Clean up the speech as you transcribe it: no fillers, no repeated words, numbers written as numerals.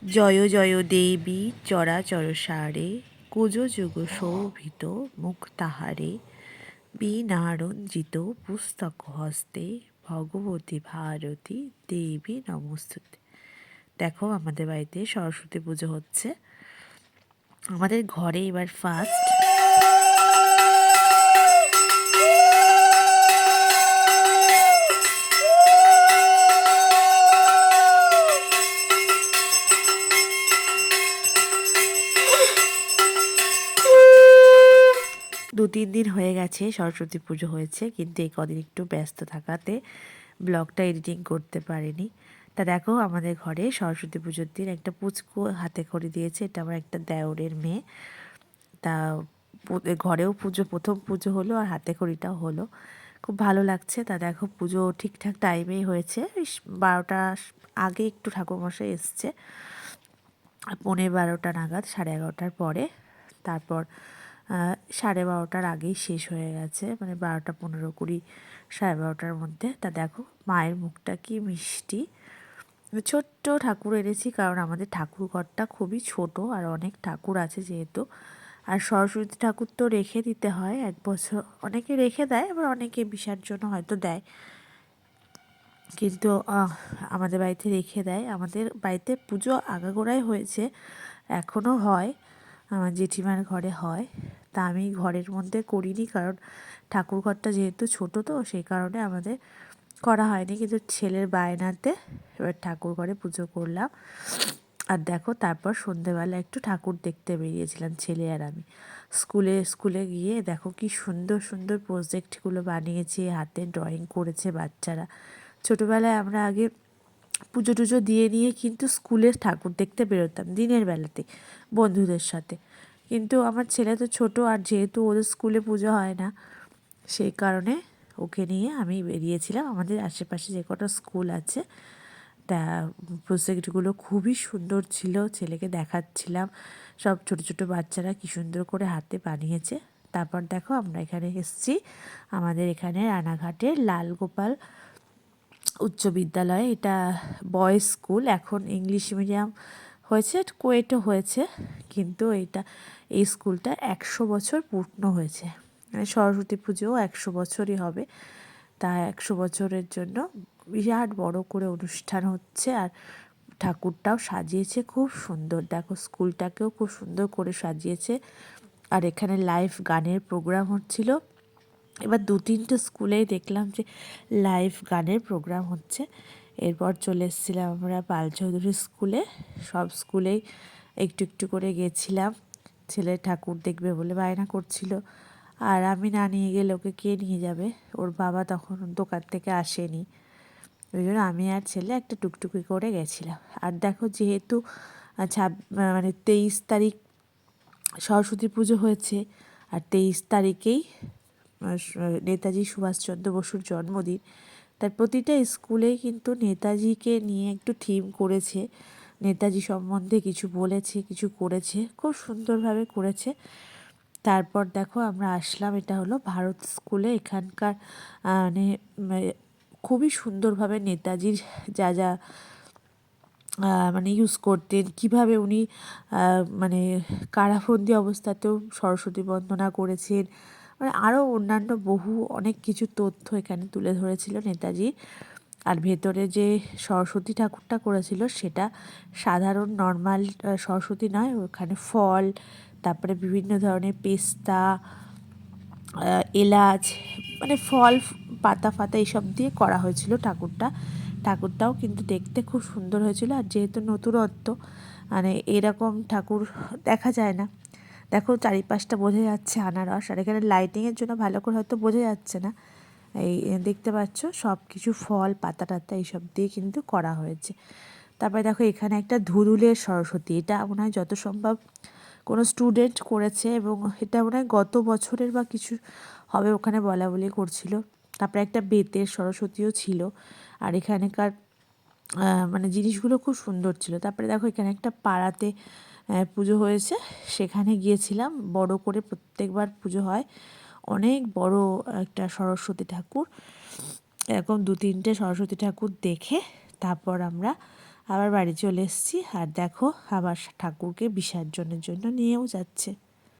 জয় জয় দেবী চরাচর সারে কুজো যুগ শোভিত মুখ তাহারে বীণারঞ্জিত পুস্তক হস্তে ভগবতী ভারতী দেবী নমস্তুতে। দেখো আমাদের বাড়িতে সরস্বতী পুজো হচ্ছে। আমাদের ঘরে এবার ফার্স্ট 2-3 দিন হয়ে গেছে সরস্বতী পুজো হয়েছে, কিন্তু এই কদিন একটু ব্যস্ত থাকাতে ব্লগটা এডিটিং করতে পারিনি। তা দেখো আমাদের ঘরে সরস্বতী পুজোর দিন একটা পুচকু হাতে খড়ি দিয়েছে। এটা আমার একটা দেওরের মেয়ে। তা ঘরেও পুজো, প্রথম পুজো হলো আর হাতে খড়িটাও হলো, খুব ভালো লাগছে। তা দেখো পুজো ঠিকঠাক টাইমেই হয়েছে। 12টার আগে একটু ঠাকুরমশাই এসছে, 11:15 নাগাদ, 11:30টার পরে। তারপর 12:30টার আগেই শেষ হয়ে গেছে, মানে 12টা 15-20, 12:30টার মধ্যে। তা দেখো মায়ের মুখটা কি মিষ্টি। ছোট্ট ঠাকুর এনেছি, কারণ আমাদের ঠাকুর ঘরটা খুবই ছোট আর অনেক ঠাকুর আছে যেহেতু। আর সরস্বতী ঠাকুর তো রেখে দিতে হয় 1 বছর, অনেকে রেখে দেয়, আবার অনেকে বিসর্জন হয়তো দেয়, কিন্তু আমাদের বাড়িতে রেখে দেয়। আমাদের বাড়িতে পুজো আগাগোড়াই হয়েছে, এখনও হয়, আমার জেঠিমার ঘরে হয়। তা আমি ঘরের মধ্যে করিনি, কারণ ঠাকুর ঘরটা যেহেতু ছোট, তো সেই কারণে আমাদের করা হয়নি। কিন্তু ছেলের বায়নাতে এবার ঠাকুর ঘরে পুজো করলাম। আর দেখো তারপর সন্ধেবেলা একটু ঠাকুর দেখতে বেরিয়েছিলাম ছেলে আর আমি। স্কুলে গিয়ে দেখো কি সুন্দর সুন্দর প্রজেক্টগুলো বানিয়েছে, হাতে ড্রয়িং করেছে বাচ্চারা। ছোটোবেলায় আমরা আগে পুজো টুজো দিয়ে নিয়ে কিন্তু স্কুলের ঠাকুর দেখতে বেরোতাম দিনের বেলাতে বন্ধুদের সাথে। কিন্তু আমার ছেলে তো ছোট, আর যেহেতু ওদের স্কুলে পুজো হয় না, সেই কারণে ওকে নিয়ে আমি বেরিয়েছিলাম আমাদের আশেপাশে যে কটা স্কুল আছে। তা প্রজেক্টগুলো খুবই সুন্দর ছিল, ছেলেকে দেখাচ্ছিলাম। সব ছোট ছোট বাচ্চারা কী সুন্দর করে হাতে বানিয়েছে। তারপর দেখো আমরা এখানে এসেছি, আমাদের এখানে রানাঘাটের লালগোপাল উচ্চ বিদ্যালয়। এটা বয়েজ স্কুল, এখন ইংলিশ মিডিয়াম হয়েছে, কোয়েটও হয়েছে, কিন্তু এই স্কুলটা 100 বছর পূর্ণ হয়েছে, মানে সরস্বতী পুজোও 100 বছরই হবে। তা 100 বছরের জন্য বিরাট বড় করে অনুষ্ঠান হচ্ছে, আর ঠাকুরটাও সাজিয়েছে খুব সুন্দর। দেখো স্কুলটাকেও খুব সুন্দর করে সাজিয়েছে। আর এখানে লাইভ গানের প্রোগ্রাম হচ্ছিল। এবার 2-3টে স্কুলেই দেখলাম যে লাইভ গানের প্রোগ্রাম হচ্ছে। এরপর চলে এসেছিলাম আমরা পাল চৌধুরী স্কুলে। সব স্কুলেই একটু একটু করে গেছিলাম, ছেলে ঠাকুর দেখবে বলে বায়না করছিল। আর আমি না নিয়ে গেলে ওকে কে নিয়ে যাবে, ওর বাবা তখন দোকান থেকে আসেনি, ওই জন্য আমি আর ছেলে একটা টুকটুকি করে গেছিলাম। আর দেখো যেহেতু মানে 23 তারিখ সরস্বতী পুজো হয়েছে, আর 23 তারিখেই নেতাজি সুভাষচন্দ্র বসুর জন্মদিন, তার প্রতিটা স্কুলেই কিন্তু নেতাজিকে নিয়ে একটু থিম করেছে, নেতাজি সম্বন্ধে কিছু বলেছে, কিছু করেছে, খুব সুন্দরভাবে করেছে। তারপর দেখো আমরা আসলাম, এটা হলো ভারত স্কুলে। এখানকার মানে খুবই সুন্দরভাবে নেতাজির যা যা মানে ইউজ করতেন, কীভাবে উনি মানে কারাবন্দি অবস্থাতেও সরস্বতী বন্দনা করেছেন, মানে আরও অন্যান্য বহু অনেক কিছু তথ্য এখানে তুলে ধরেছিল নেতাজি। আর ভেতরে যে সরস্বতী ঠাকুরটা করেছিল সেটা সাধারণ নর্মাল সরস্বতী নয়, ওখানে ফল, তারপরে বিভিন্ন ধরনের পেস্তা, এলাচ, মানে ফল, পাতা ফাতা এইসব দিয়ে করা হয়েছিল ঠাকুরটাও কিন্তু দেখতে খুব সুন্দর হয়েছিল। আর যেহেতু নতুনত্ব, মানে এরকম ঠাকুর দেখা যায় না। দেখো চারিপাশটা বোঝা যাচ্ছে আনারস, আর এখানে লাইটিংয়ের জন্য ভালো করে হয়তো বোঝা যাচ্ছে না, এই দেখতে পাচ্ছ সব কিছু ফল, পাতা টাতা এইসব দিয়ে কিন্তু করা হয়েছে। তারপরে দেখো এখানে একটা ধুরুলের সরস্বতী, এটা মনে হয় যত সম্ভব কোনো স্টুডেন্ট করেছে, এবং এটা মনে হয় গত বছরের বা কিছু হবে, ওখানে বলা বলি করছিল। তারপরে একটা বেতের সরস্বতীও ছিল। আর এখানকার মানে জিনিসগুলো খুব সুন্দর ছিল। তারপরে দেখো এখানে একটা পাড়াতে পুজো হয়েছে, সেখানে গিয়েছিলাম। বড় করে প্রত্যেকবার পুজো হয়, অনেক বড় একটা সরস্বতী ঠাকুর। এরকম 2-3টে সরস্বতী ঠাকুর দেখে তারপর আমরা আবার বাড়ি চলে এসেছি, আর দেখো আবার ঠাকুরকে বিসর্জনের জন্য নিয়েও যাচ্ছে।